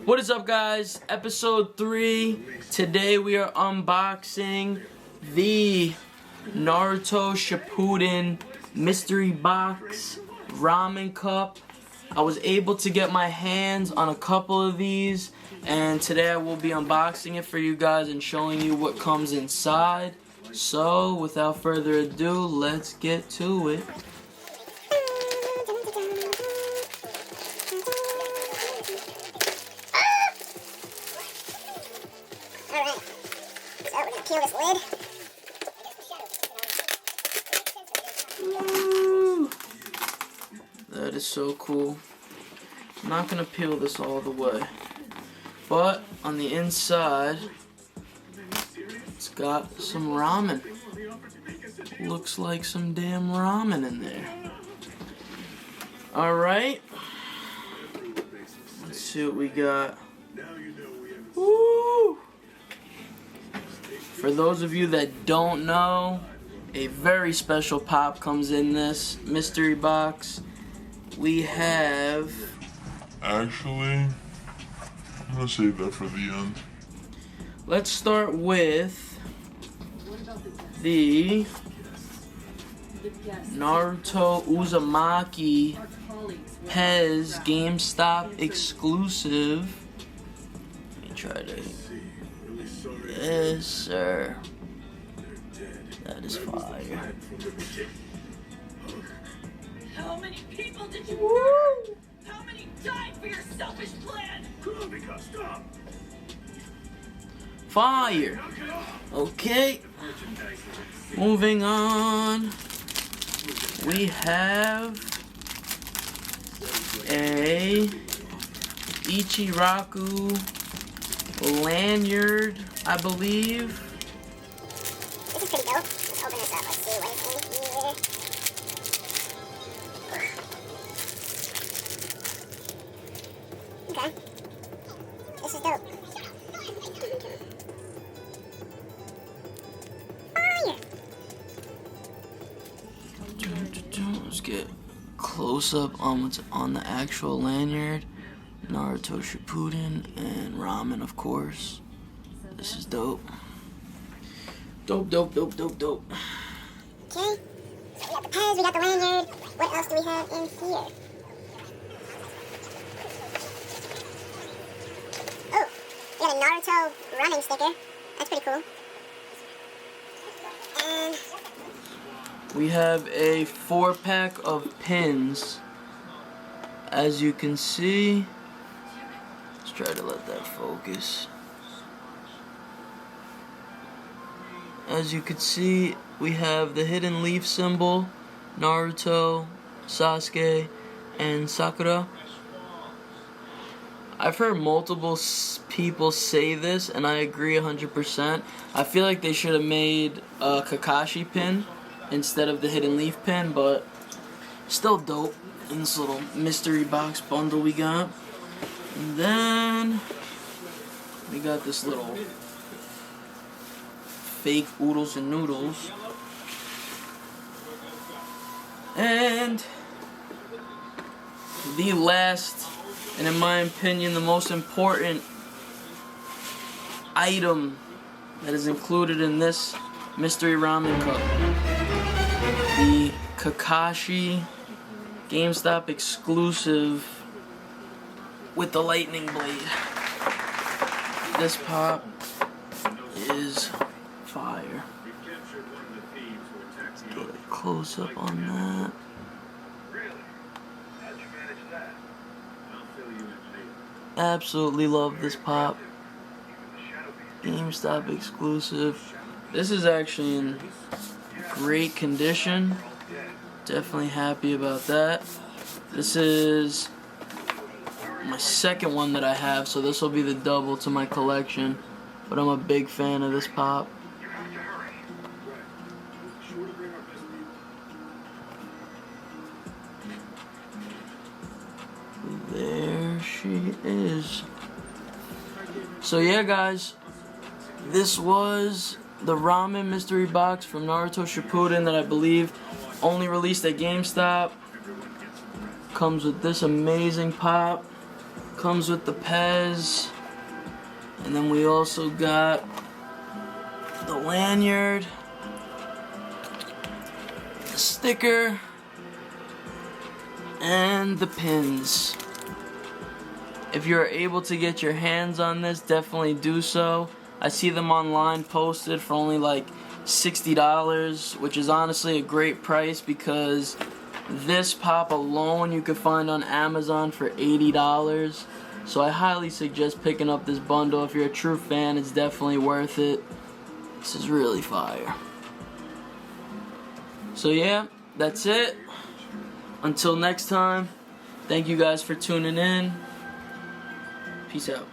What is up, guys? Episode 3. Today we are unboxing the Naruto Shippuden Mystery Box Ramen Cup. I was able to get my hands on a couple of these, and today I will be unboxing it for you guys and showing you what comes inside. So, without further ado, let's get to it. Alright, so we're gonna peel this lid. Woo! That is so cool. I'm not gonna peel this all the way, but on the inside, it's got some ramen. Looks like some damn ramen in there. Alright, let's see what we got. Woo! For those of you that don't know, a very special pop comes in this mystery box. We have... Actually, I'm gonna save that for the end. Let's start with the Naruto Uzumaki Pez GameStop exclusive. Let me try to... Yes, sir. That is fire. How many people did you murder? How many died for your selfish plan? Stop. Fire. Okay. Moving on. We have a Ichiraku Lanyard, I believe. This is pretty dope. Let's open this up. Let's see what is in here. Okay. This is dope. Fire! Let's get close up on what's on the actual lanyard. Naruto Shippuden and ramen, of course. This is dope. Dope. Okay. So we got the Pez, we got the lanyard. What else do we have in here? Oh, we got a Naruto ramen sticker. That's pretty cool. And We have a 4-pack of pins. As you can see, let's try to let that focus. As you can see, we have the hidden leaf symbol, Naruto, Sasuke, and Sakura. I've heard multiple people say this, and I agree 100%. I feel like they should have made a Kakashi pin instead of the hidden leaf pin, but still dope in this little mystery box bundle we got. And then we got this little fake oodles and noodles. And the last, and in my opinion, the most important item that is included in this mystery ramen cup. The Kakashi GameStop exclusive with the lightning blade. This pop is fire. Get a close up on that. Absolutely love this pop. GameStop exclusive. This is actually in great condition. Definitely happy about that. This is my second one that I have, so this will be the double to my collection. But I'm a big fan of this pop. There she is. So yeah, guys, this was the Ramen Mystery Box from Naruto Shippuden that I believe only released at GameStop. Comes with this amazing pop. Comes with the Pez. And then we also got the lanyard, the sticker, and the pins. If you're able to get your hands on this, definitely do so. I see them online posted for only like $60, which is honestly a great price because this pop alone you could find on Amazon for $80. So I highly suggest picking up this bundle. If you're a true fan, it's definitely worth it. This is really fire. So yeah, that's it. Until next time, thank you guys for tuning in. Peace out.